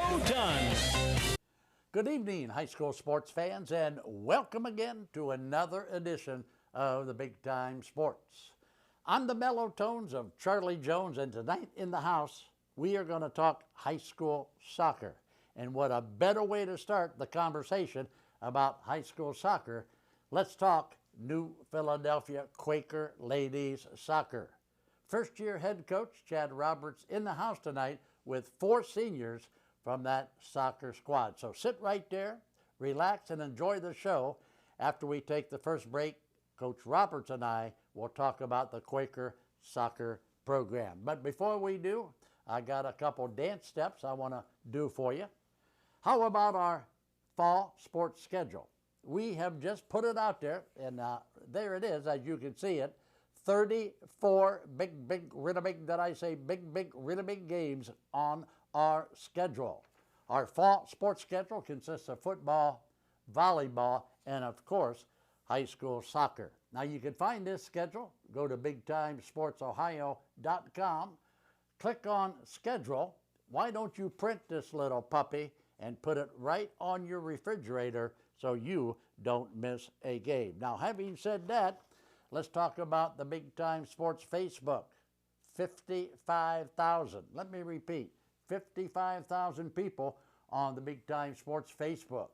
done. Good evening, high school sports fans, and welcome again to another edition of the Big Time Sports. I'm the mellow tones of Charlie Jones, and tonight in the house, we are going to talk high school soccer. And what a better way to start the conversation about high school soccer. Let's talk New Philadelphia Quaker ladies soccer. First-year head coach Chad Roberts in the house tonight with 4 seniors from that soccer squad. So sit right there, relax, and enjoy the show. After we take the first break, Coach Roberts and I will talk about the Quaker soccer program. But before we do, I got a couple dance steps I want to do for you. How about our fall sports schedule? We have just put it out there, and there it is, as you can see it. 34 big, really big, did I say big, really big games on our schedule. Our fall sports schedule consists of football, volleyball, and of course, high school soccer. Now you can find this schedule. Go to BigTimeSportsOhio.com, click on schedule. Why don't you print this little puppy and put it right on your refrigerator so you don't miss a game. Now, having said that, let's talk about the Big Time Sports Facebook. 55,000. Let me repeat, 55,000 people on the Big Time Sports Facebook.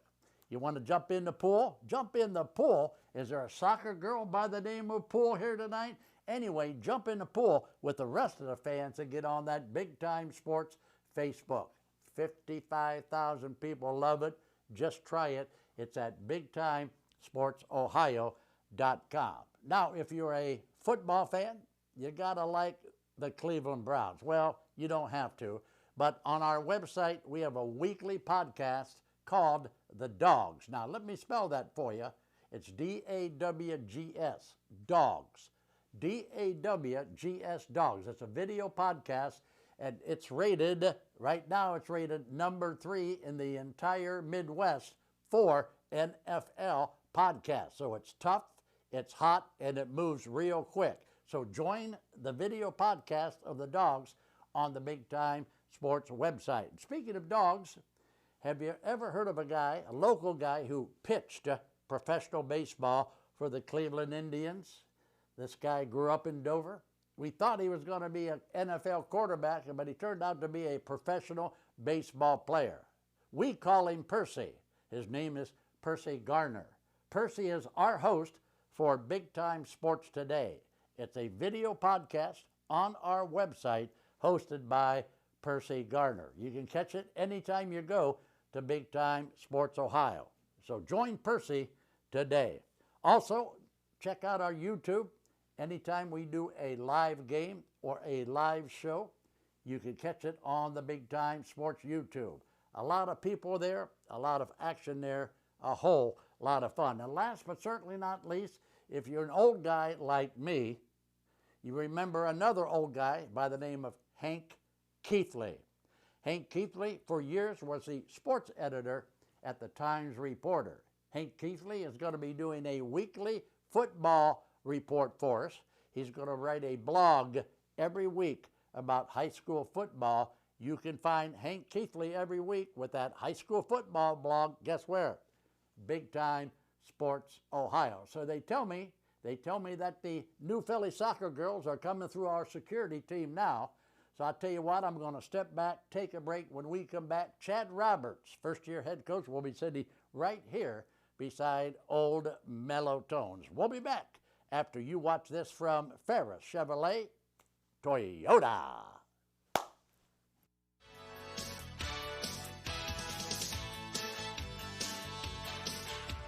You want to jump in the pool? Jump in the pool. Is there a soccer girl by the name of Pool here tonight? Anyway, jump in the pool with the rest of the fans and get on that Big Time Sports Facebook. 55,000 people love it. Just try it. It's at BigTimeSportsOhio.com. Now, if you're a football fan, you got to like the Cleveland Browns. Well, you don't have to. But on our website, we have a weekly podcast called The Dogs. Now, let me spell that for you. It's D-A-W-G-S, Dogs. D-A-W-G-S, Dogs. It's a video podcast, and it's rated, right now it's rated number 3 in the entire Midwest for NFL podcasts. So it's tough, it's hot, and it moves real quick. So join the video podcast of the Dogs on the Big Time Sports website. Speaking of dogs, have you ever heard of a guy, a local guy, who pitched professional baseball for the Cleveland Indians? This guy grew up in Dover. We thought he was going to be an NFL quarterback, but he turned out to be a professional baseball player. We call him Percy. His name is Percy Garner. Percy is our host for Big Time Sports Today. It's a video podcast on our website hosted by Percy Garner. You can catch it anytime you go to Big Time Sports Ohio. So join Percy today. Also, check out our YouTube. Anytime we do a live game or a live show, you can catch it on the Big Time Sports YouTube. A lot of people there, a lot of action there, a whole lot of fun. And last but certainly not least, if you're an old guy like me, you remember another old guy by the name of Hank Keithley. Hank Keithley, for years, was the sports editor at the Times-Reporter. Hank Keithley is going to be doing a weekly football report for us. He's going to write a blog every week about high school football. You can find Hank Keithley every week with that high school football blog. Guess where? Big Time Sports Ohio. So they tell me that the New Philly soccer girls are coming through our security team now. So I'll tell you what, I'm going to step back, take a break. When we come back, Chad Roberts, first-year head coach, will be sitting right here beside old Mellow Tones. We'll be back after you watch this from Ferris Chevrolet Toyota.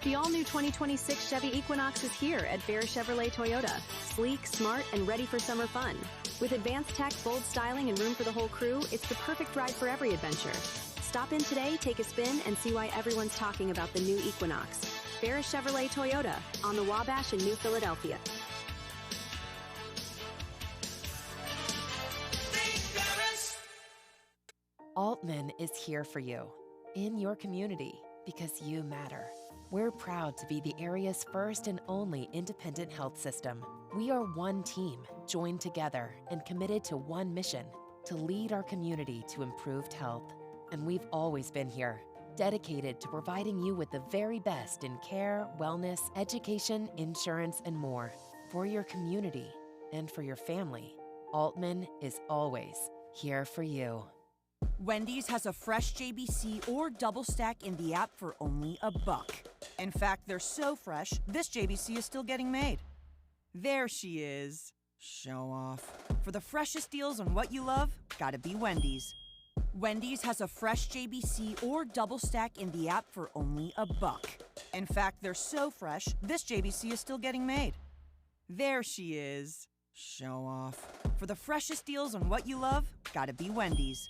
The all-new 2026 Chevy Equinox is here at Ferris Chevrolet Toyota. Sleek, smart, and ready for summer fun. With advanced tech, bold styling, and room for the whole crew, it's the perfect ride for every adventure. Stop in today, take a spin, and see why everyone's talking about the new Equinox. Ferris Chevrolet Toyota on the Wabash in New Philadelphia. Altman is here for you, in your community, because you matter. We're proud to be the area's first and only independent health system. We are one team, joined together and committed to one mission, to lead our community to improved health. and we've always been here, dedicated to providing you with the very best in care, wellness, education, insurance, and more. For your community and for your family, Altman is always here for you. Wendy's has a fresh JBC or double stack in the app for only $1. In fact, they're so fresh, this JBC is still getting made. There she is. Show off. For the freshest deals on what you love, gotta be Wendy's. Wendy's has a fresh JBC or double stack in the app for only $1. In fact, they're so fresh, this JBC is still getting made. There she is. Show off. For the freshest deals on what you love, gotta be Wendy's.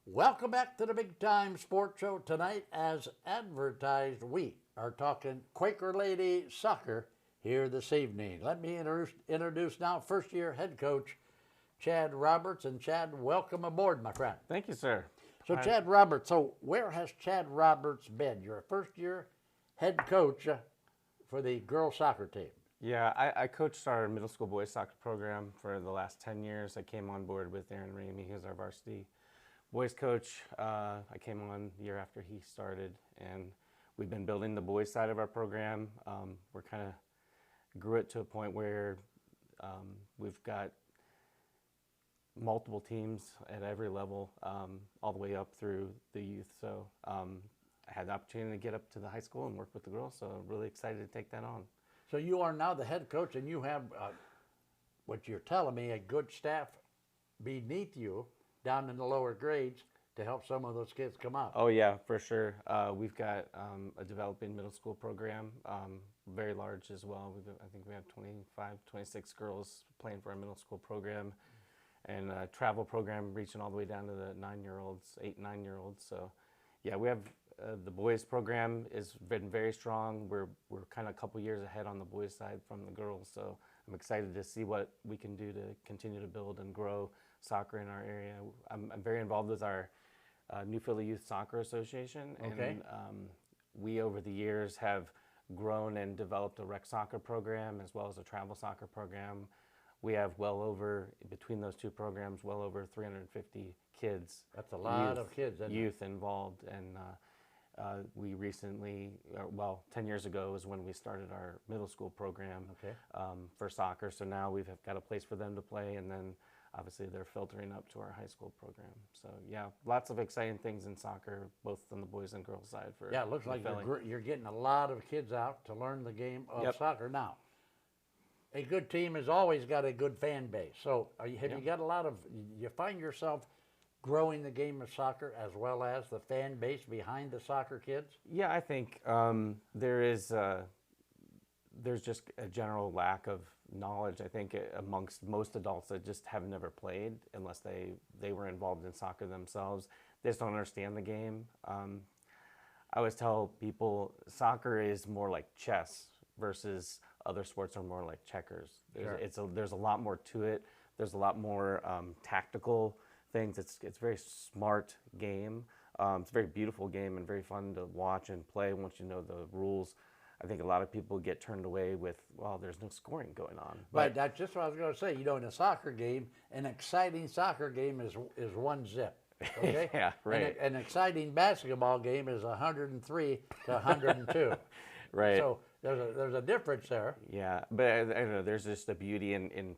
Welcome back to the Big Time Sports Show. Tonight, as advertised, we are talking Quaker Lady Soccer here this evening. Let me introduce now first-year head coach Chad Roberts. And Chad, welcome aboard, my friend. Thank you, sir. So Chad Roberts, where has Chad Roberts been? You're a first-year head coach for the girls soccer team. Yeah, I coached our middle school boys soccer program for the last 10 years. I came on board with Aaron Ramey, who's our varsity boys coach. I came on the year after he started, and we've been building the boys side of our program. We're kind of grew it to a point where we've got multiple teams at every level, all the way up through the youth. So I had the opportunity to get up to the high school and work with the girls, so really excited to take that on. So you are now the head coach, and you have, what you're telling me, a good staff beneath you down in the lower grades to help some of those kids come up. Oh yeah, for sure. We've got a developing middle school program, very large as well. I think we have 25, 26 girls playing for our middle school program, and a travel program reaching all the way down to the 9-year-olds, 8 and 9-year-olds. So yeah, we have the boys program has been very strong. We're kind of a couple years ahead on the boys side from the girls. So I'm excited to see what we can do to continue to build and grow soccer in our area. I'm very involved with our New Philly Youth Soccer Association. Okay. And we, over the years, have grown and developed a rec soccer program as well as a travel soccer program. We have between those two programs, well over 350 kids. That's a lot of kids. Youth involved. And we recently, 10 years ago is when we started our middle school program for soccer. So now we've got a place for them to play, and then obviously they're filtering up to our high school program. So yeah, lots of exciting things in soccer, both on the boys and girls side. It looks like you're getting a lot of kids out to learn the game of soccer. Now, a good team has always got a good fan base. So have you got you find yourself growing the game of soccer as well as the fan base behind the soccer kids? Yeah, I think there's just a general lack of knowledge, I think, amongst most adults that just have never played unless they were involved in soccer themselves. They just don't understand the game. I always tell people soccer is more like chess versus other sports are more like checkers. There's a lot more to it. There's a lot more tactical things. It's a very smart game. It's a very beautiful game and very fun to watch and play once you know the rules. I think a lot of people get turned away with, well, there's no scoring going on. Right, that's just what I was going to say. In a soccer game, an exciting soccer game is one zip. Okay? Yeah, right. And an exciting basketball game is 103 to 102. Right. So there's a difference there. Yeah, but I don't know, there's just a beauty in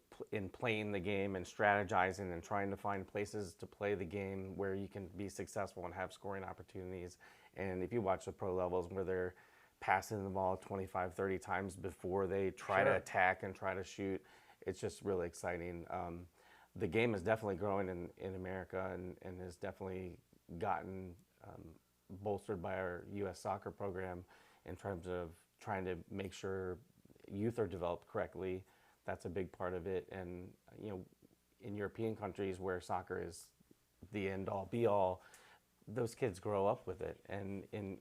playing the game and strategizing and trying to find places to play the game where you can be successful and have scoring opportunities. And if you watch the pro levels where they're passing the ball 25, 30 times before they try to attack and try to shoot, it's just really exciting. The game is definitely growing in America and has definitely gotten bolstered by our U.S. soccer program in terms of trying to make sure youth are developed correctly. That's a big part of it. And in European countries where soccer is the end-all be-all, those kids grow up with it. And in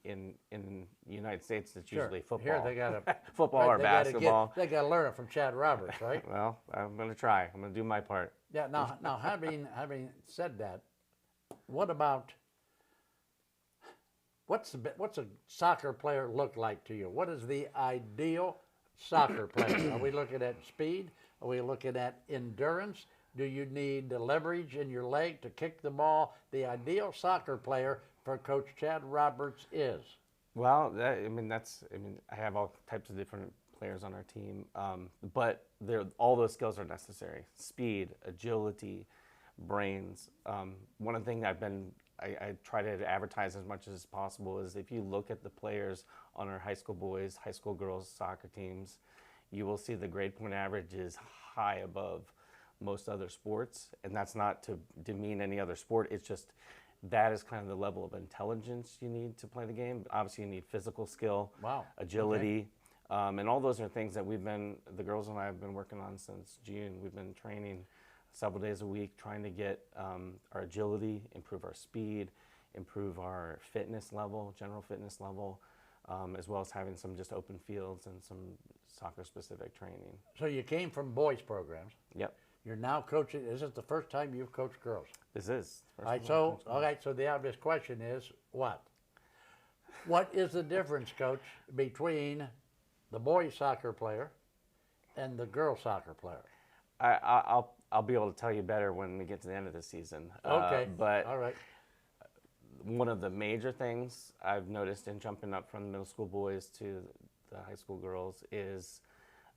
the United States, it's usually football. Here they got football or basketball. They got to learn it from Chad Roberts, right? Well, I'm going to try. I'm going to do my part. Yeah. Now, having said that, what about what's a soccer player look like to you? What is the ideal soccer player? Are we looking at speed? Are we looking at endurance? Do you need the leverage in your leg to kick the ball? The ideal soccer player for Coach Chad Roberts is? Well, I have all types of different players on our team, but all those skills are necessary. Speed, agility, brains. One of the things I try to advertise as much as possible is if you look at the players on our high school boys, high school girls soccer teams, you will see the grade point average is high above most other sports. And that's not to demean any other sport. It's just that is kind of the level of intelligence you need to play the game. Obviously, you need physical skill, agility, and all those are things that the girls and I have been working on since June. We've been training several days a week, trying to get our agility, improve our speed, improve our fitness level, general fitness level, as well as having some just open fields and some soccer-specific training. So you came from boys programs. Yep. You're now coaching. Is this the first time you've coached girls? This is. All right, so the obvious question is what? What is the difference, Coach, between the boys soccer player and the girl soccer player? I'll be able to tell you better when we get to the end of the season. Okay. But all right. One of the major things I've noticed in jumping up from the middle school boys to the high school girls is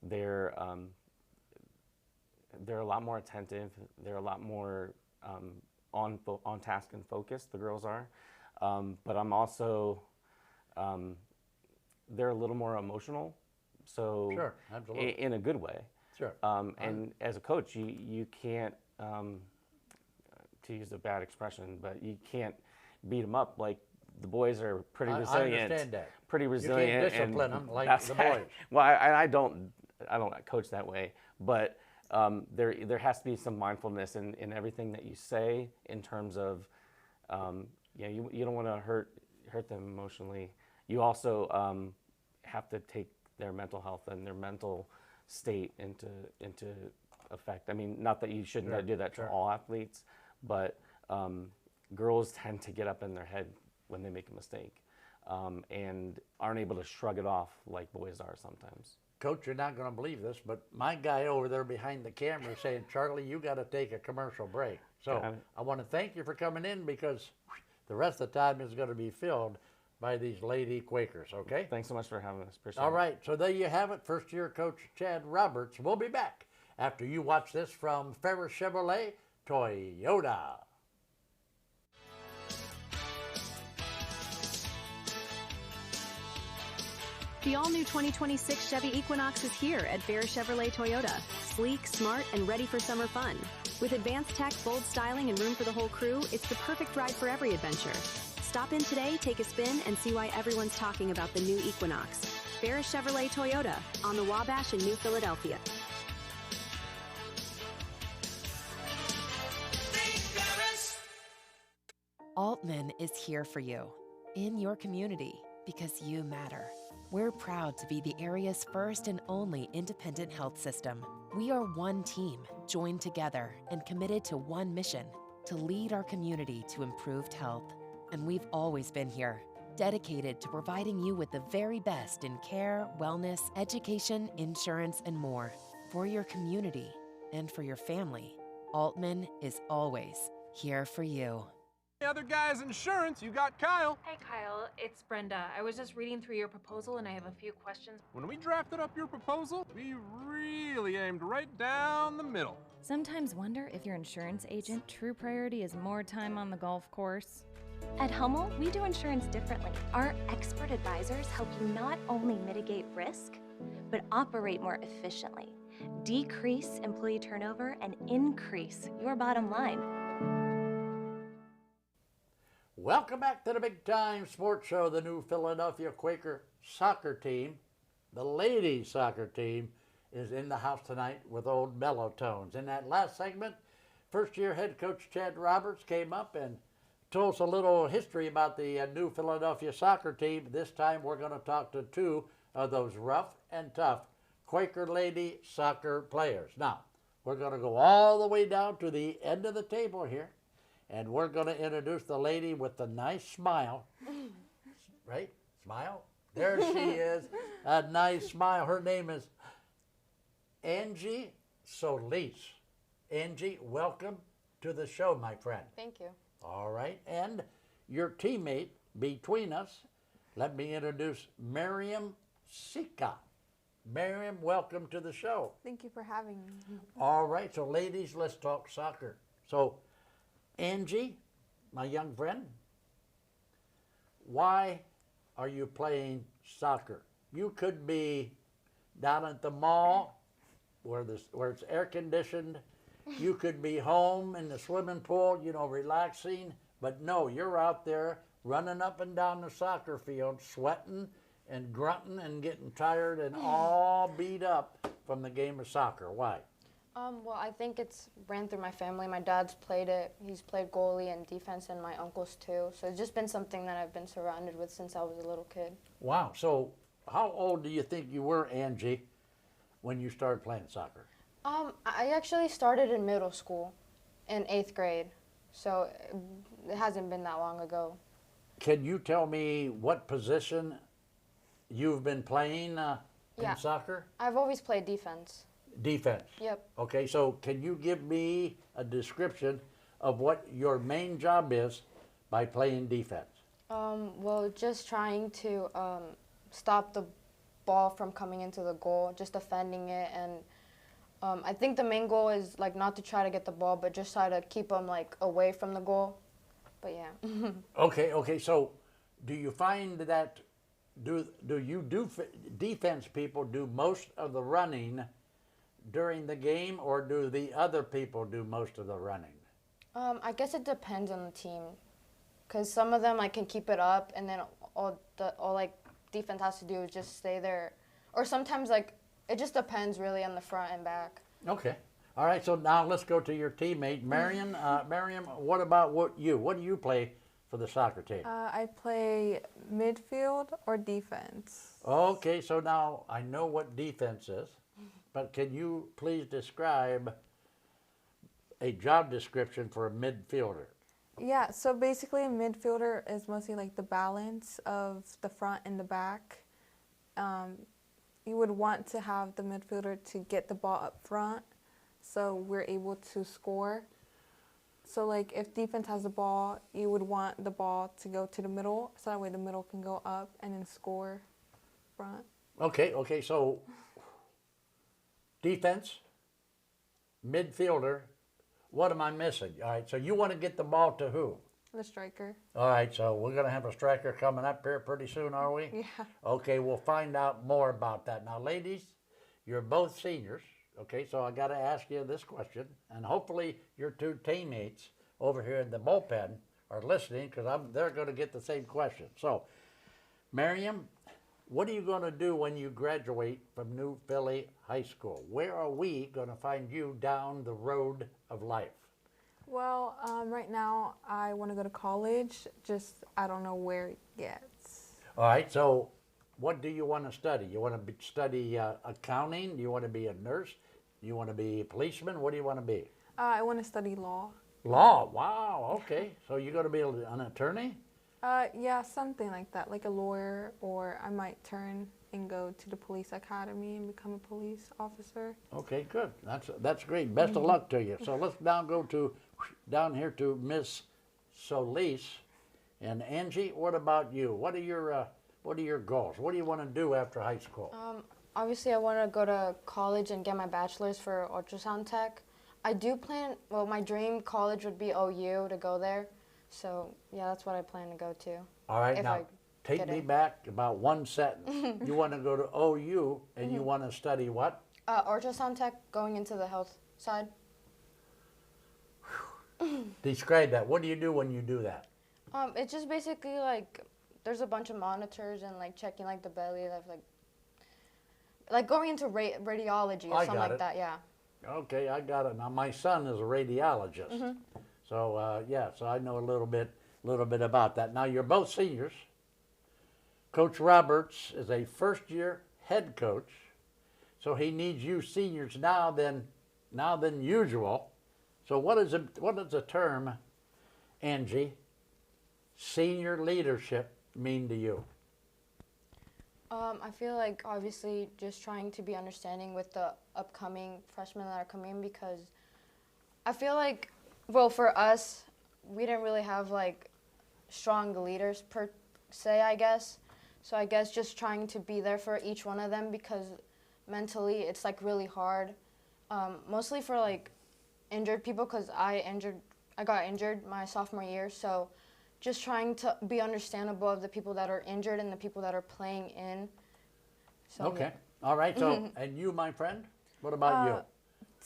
they're a lot more attentive. They're a lot more on task and focused. The girls are, but I'm also they're a little more emotional. So sure, absolutely, in a good way. Sure. And as a coach, you can't, to use a bad expression, but you can't beat them up. Like the boys are pretty resilient. I understand that. Pretty resilient. You can't discipline them like the boys. Well, I don't coach that way, but there has to be some mindfulness in everything that you say in terms of, you don't want to hurt them emotionally. You also have to take their mental health and their mental state into effect. I mean, not that you shouldn't do that to all athletes, but girls tend to get up in their head when they make a mistake and aren't able to shrug it off like boys are sometimes. Coach, you're not going to believe this, but my guy over there behind the camera is saying, Charlie, you got to take a commercial break. So I want to thank you for coming in because the rest of the time is going to be filled by these lady Quakers, okay? Thanks so much for having us. Appreciate it. All right, so there you have it. First-year coach Chad Roberts. We'll be back after you watch this from Ferris Chevrolet Toyota. The all-new 2026 Chevy Equinox is here at Ferris Chevrolet Toyota. Sleek, smart, and ready for summer fun. With advanced tech, bold styling, and room for the whole crew, it's the perfect ride for every adventure. Stop in today, take a spin, and see why everyone's talking about the new Equinox. Ferris Chevrolet Toyota on the Wabash in New Philadelphia. Altman is here for you, in your community, because you matter. We're proud to be the area's first and only independent health system. We are one team, joined together and committed to one mission, to lead our community to improved health. And we've always been here, dedicated to providing you with the very best in care, wellness, education, insurance, and more. For your community and for your family, Altman is always here for you. The other guy's insurance, you got Kyle. Hey Kyle, it's Brenda. I was just reading through your proposal and I have a few questions. When we drafted up your proposal, we really aimed right down the middle. Sometimes wonder if your insurance agent true priority is more time on the golf course. At Hummel, we do insurance differently. Our expert advisors help you not only mitigate risk, but operate more efficiently, decrease employee turnover, and increase your bottom line. Welcome back to the Big Time Sports Show. The new Philadelphia Quaker soccer team, the ladies soccer team, is in the house tonight with old Mellow Tones. In that last segment, first-year head coach Chad Roberts came up and told us a little history about the new Philadelphia soccer team. This time we're going to talk to two of those rough and tough Quaker lady soccer players. Now, we're going to go all the way down to the end of the table here. And we're going to introduce the lady with the nice smile. Right? Smile? There she is. A nice smile. Her name is Angie Solis. Angie, welcome to the show, my friend. Thank you. All right, and your teammate between us, let me introduce Miriam Sika. Miriam, welcome to the show. Thank you for having me. All right, so ladies, let's talk soccer. So, Angie, my young friend, why are you playing soccer? You could be down at the mall where it's air conditioned. You could be home in the swimming pool, you know, relaxing. But no, you're out there running up and down the soccer field, sweating and grunting and getting tired and all beat up from the game of soccer. Why? Well, I think it's ran through my family. My dad's played it. He's played goalie and defense, and my uncles too. So it's just been something that I've been surrounded with since I was a little kid. Wow. So how old do you think you were, Angie, when you started playing soccer? I actually started in middle school, in 8th grade. So it hasn't been that long ago. Can you tell me what position you've been playing in soccer? I've always played defense. Defense. Yep. Okay, so can you give me a description of what your main job is by playing defense? Well, just trying to stop the ball from coming into the goal, just defending it, and I think the main goal is like not to try to get the ball, but just try to keep them like away from the goal. But yeah. Okay. So, do you find that defense people do most of the running during the game, or do the other people do most of the running? I guess it depends on the team, because some of them like can keep it up, and then all like defense has to do is just stay there, or sometimes like it just depends really on the front and back. Okay. All right. So now let's go to your teammate, Marion. Marion, what about you? What do you play for the soccer team? I play midfield or defense. Okay. So now I know what defense is, but can you please describe a job description for a midfielder? Yeah, so basically a midfielder is mostly like the balance of the front and the back. You would want to have the midfielder to get the ball up front so we're able to score. So like if defense has the ball, you would want the ball to go to the middle so that way the middle can go up and then score front. Okay, so defense, midfielder, what am I missing? All right, so you want to get the ball to who? The striker. All right, so we're going to have a striker coming up here pretty soon, are we? Yeah. Okay, we'll find out more about that. Now, ladies, you're both seniors, okay, so I got to ask you this question, and hopefully your two teammates over here in the bullpen are listening because they're going to get the same question. So, Miriam, what are you going to do when you graduate from New Philly High School? Where are we going to find you down the road of life? Well, right now I want to go to college, just I don't know where yet. All right, so what do you want to study? You want to study accounting? Do you want to be a nurse? Do you want to be a policeman? What do you want to be? I want to study law. Law, wow, okay. So you're going to be an attorney? Yeah, something like that, like a lawyer, or I might turn and go to the police academy and become a police officer. Okay, good. That's great. Best of luck to you. So let's now go down here to Miss Solis. And Angie, what about you? What are your goals? What do you want to do after high school? Obviously, I want to go to college and get my bachelor's for ultrasound tech. I do plan. Well, my dream college would be OU to go there. So yeah, that's what I plan to go to. All right, now take me back about one sentence. You want to go to OU and you want to study what? Ultrasound tech, going into the health side. Describe that. What do you do when you do that? It's just basically like there's a bunch of monitors and like checking like the belly, like going into radiology or something like that. Yeah. Okay, I got it. Now my son is a radiologist, so so I know a little bit about that. Now you're both seniors. Coach Roberts is a first-year head coach, so he needs you seniors now than usual. So what is the term, Angie, senior leadership mean to you? I feel like obviously just trying to be understanding with the upcoming freshmen that are coming in, because I feel like, well, for us, we didn't really have like strong leaders per se, I guess. So I guess just trying to be there for each one of them, because mentally it's like really hard. Mostly for like injured people, because I got injured my sophomore year. So just trying to be understandable of the people that are injured and the people that are playing in. So, Okay. yeah. All right. So, and you, my friend, what about you?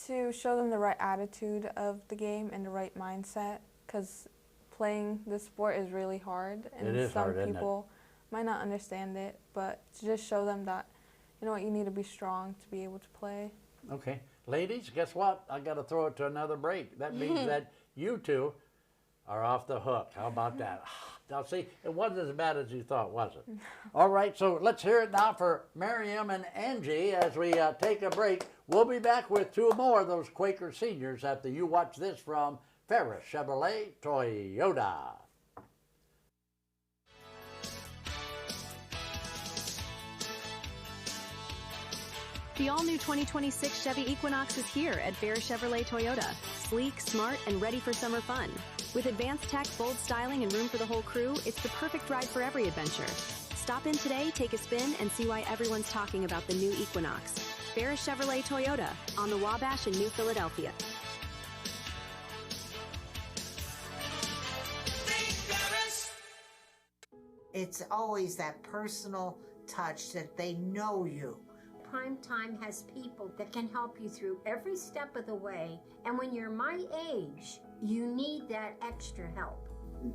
To show them the right attitude of the game and the right mindset, because playing this sport is really hard, and It is some hard, isn't it? people might not understand it, but to just show them that, you know what, you need to be strong to be able to play. Okay. Ladies, guess what? I got to throw it to another break. That means that you two are off the hook. How about that? Now, see, it wasn't as bad as you thought, was it? All right, so let's hear it now for Miriam and Angie as we take a break. We'll be back with two more of those Quaker seniors after you watch this from Ferris Chevrolet Toyota. The all-new 2026 Chevy Equinox is here at Ferris Chevrolet Toyota. Sleek, smart, and ready for summer fun. With advanced tech, bold styling, and room for the whole crew, it's the perfect ride for every adventure. Stop in today, take a spin, and see why everyone's talking about the new Equinox. Ferris Chevrolet Toyota on the Wabash in New Philadelphia. It's always that personal touch that they know you. Primetime has people that can help you through every step of the way, and when you're my age, you need that extra help.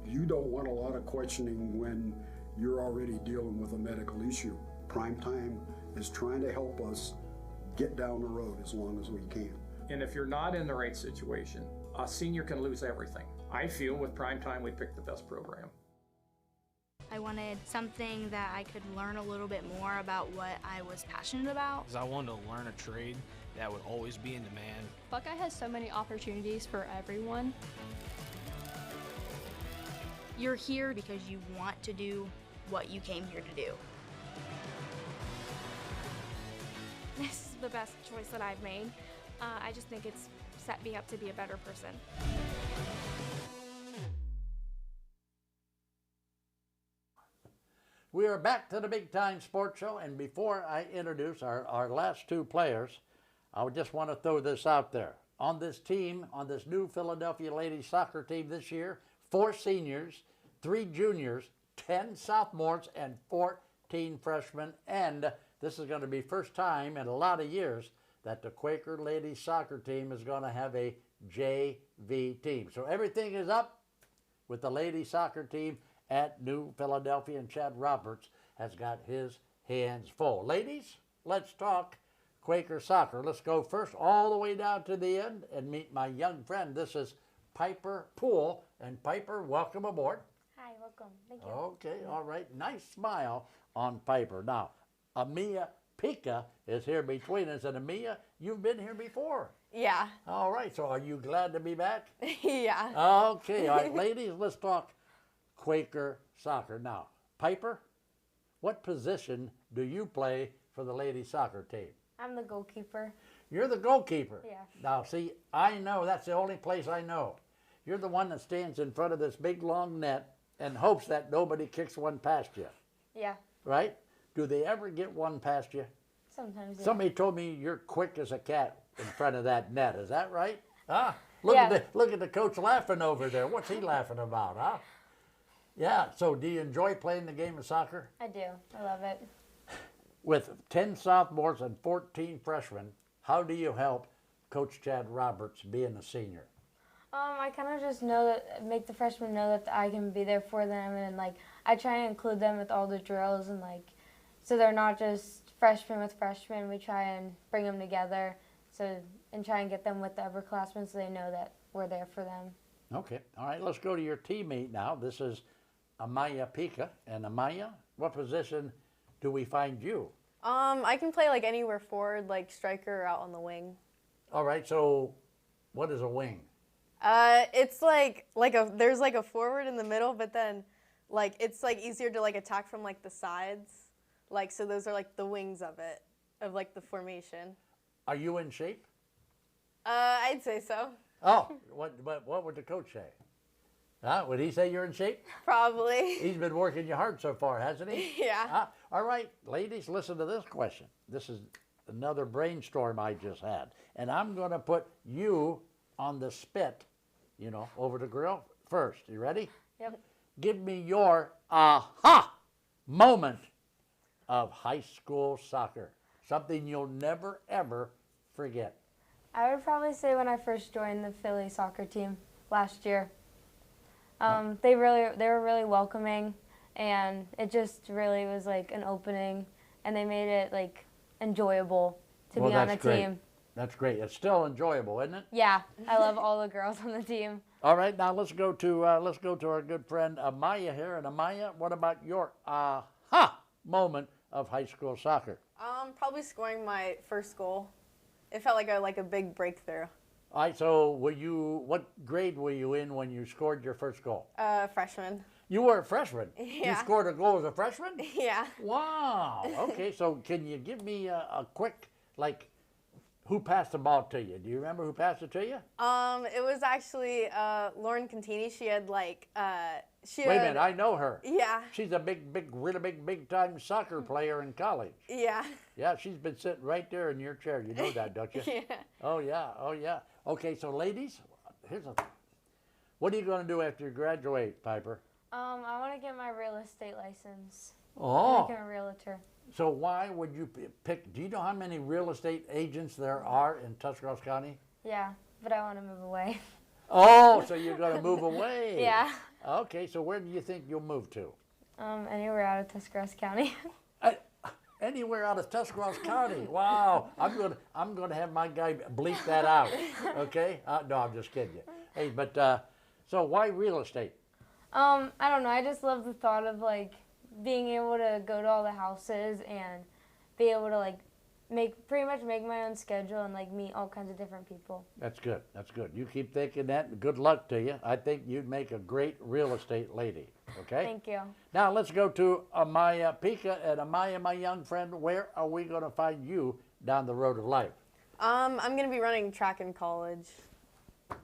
You don't want a lot of questioning when you're already dealing with a medical issue. Primetime is trying to help us get down the road as long as we can. And if you're not in the right situation, a senior can lose everything. I feel with Primetime we picked the best program. I wanted something that I could learn a little bit more about what I was passionate about. I wanted to learn a trade that would always be in demand. Buckeye has so many opportunities for everyone. You're here because you want to do what you came here to do. This is the best choice that I've made. I just think it's set me up to be a better person. We are back to the Big Time Sports Show, and before I introduce our last two players, I just want to throw this out there. On this team, on this new Philadelphia ladies soccer team this year, 4 seniors, 3 juniors, 10 sophomores, and 14 freshmen. And this is going to be first time in a lot of years that the Quaker ladies soccer team is going to have a JV team. So everything is up with the ladies soccer team at New Philadelphia, and Chad Roberts has got his hands full. Ladies, let's talk Quaker soccer. Let's go first all the way down to the end and meet my young friend. This is Piper Poole. And Piper, welcome aboard. Hi, welcome. Thank you. Okay, all right. Nice smile on Piper. Now, Amia Pika is here between us. And Amia, you've been here before. Yeah. All right, so are you glad to be back? Yeah. Okay, all right. Ladies, let's talk Quaker soccer. Now, Piper, what position do you play for the ladies soccer team? I'm the goalkeeper. You're the goalkeeper. Yeah. Now, see, I know that's the only place I know. You're the one that stands in front of this big long net and hopes that nobody kicks one past you. Yeah. Right? Do they ever get one past you? Sometimes. Yeah. Somebody told me you're quick as a cat in front of that net. Is that right? Huh? Look at the coach laughing over there. What's he laughing about, huh? Yeah, so do you enjoy playing the game of soccer? I do. I love it. With 10 sophomores and 14 freshmen, how do you help Coach Chad Roberts being a senior? I kind of just make the freshmen know that I can be there for them, and like I try and include them with all the drills, and like so they're not just freshmen with freshmen. We try and bring them together, and try and get them with the upperclassmen so they know that we're there for them. Okay, all right. Let's go to your teammate now. This is Amaya Pika, and Amaya, what position do we find you? I can play like anywhere forward, like striker or out on the wing. All right, so what is a wing? It's like there's like a forward in the middle, but then like it's like easier to like attack from like the sides. Like so those are like the wings of like the formation. Are you in shape? I'd say so. Oh, what would the coach say? Huh? Would he say you're in shape? Probably. He's been working you hard so far, hasn't he? Yeah. All right, ladies, listen to this question. This is another brainstorm I just had. And I'm going to put you on the spit, you know, over the grill first. You ready? Yep. Give me your aha moment of high school soccer. Something you'll never, ever forget. I would probably say when I first joined the Philly soccer team last year. They were really welcoming, and it just really was like an opening, and they made it like enjoyable to be on a team. That's great. It's still enjoyable, isn't it? Yeah, I love all the girls on the team. All right, now let's go to our good friend Amaya here. And Amaya, what about your aha moment of high school soccer? Probably scoring my first goal. It felt like a big breakthrough. All right, so what grade were you in when you scored your first goal? Freshman. You were a freshman? Yeah. You scored a goal as a freshman? Yeah. Wow. Okay, so can you give me a quick, who passed the ball to you? Do you remember who passed it to you? It was actually Lauren Contini. She had Wait a minute, I know her. Yeah. She's a really big time soccer player in college. Yeah. Yeah, she's been sitting right there in your chair. You know that, don't you? Yeah. Oh, yeah. Okay, so ladies, what are you going to do after you graduate, Piper? I want to get my real estate license. Oh. Become a realtor. So why would you pick, do you know how many real estate agents there are in Tuscarawas County? Yeah, but I want to move away. Oh, so you're going to move away. Yeah. Okay, so where do you think you'll move to? Anywhere out of Tuscarawas County. Anywhere out of Tuscarawas County. Wow. I'm going to have my guy bleep that out. Okay? No, I'm just kidding you. Hey, but so why real estate? I don't know. I just love the thought of being able to go to all the houses and be able to pretty much make my own schedule and meet all kinds of different people. That's good. That's good. You keep thinking that, and good luck to you. I think you'd make a great real estate lady. Okay? Thank you. Now let's go to Amaya Pika. And Amaya, my young friend, where are we going to find you down the road of life? I'm going to be running track in college.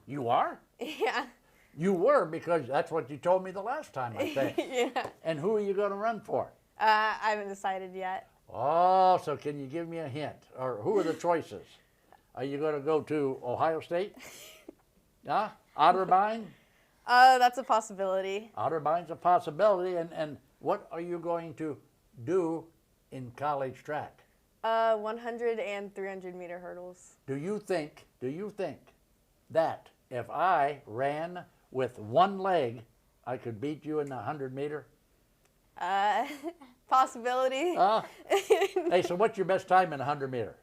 You are? Yeah. You were, because that's what you told me the last time, I think. Yeah. And who are you going to run for? I haven't decided yet. Oh, so can you give me a hint? Or who are the choices? Are you going to go to Ohio State? Yeah? Otterbein? That's a possibility. Otterbein's a possibility. And what are you going to do in college track? 100 and 300 meter hurdles. Do you think that if I ran with one leg, I could beat you in the 100 meter? Possibility. Hey, so what's your best time in 100 meter?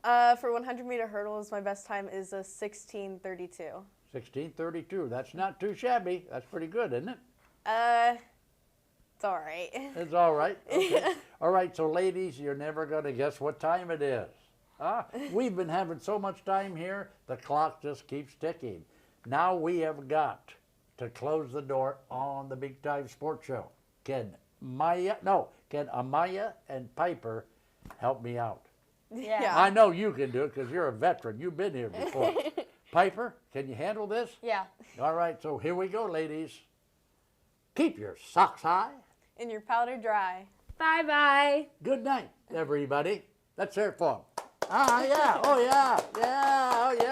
For 100 meter hurdles, my best time is a 16:32. 16:32. That's not too shabby. That's pretty good, isn't it? It's all right. It's all right. Okay. All right, so ladies, you're never going to guess what time it is. We've been having so much time here, the clock just keeps ticking. Now we have got to close the door on the Big Time Sports Show. Can Amaya and Piper help me out? Yeah. I know you can do it because you're a veteran. You've been here before. Piper, can you handle this? Yeah. All right, so here we go, ladies. Keep your socks high. And your powder dry. Bye-bye. Good night, everybody. Let's hear it for them. Yeah. Oh, yeah. Yeah. Oh, yeah.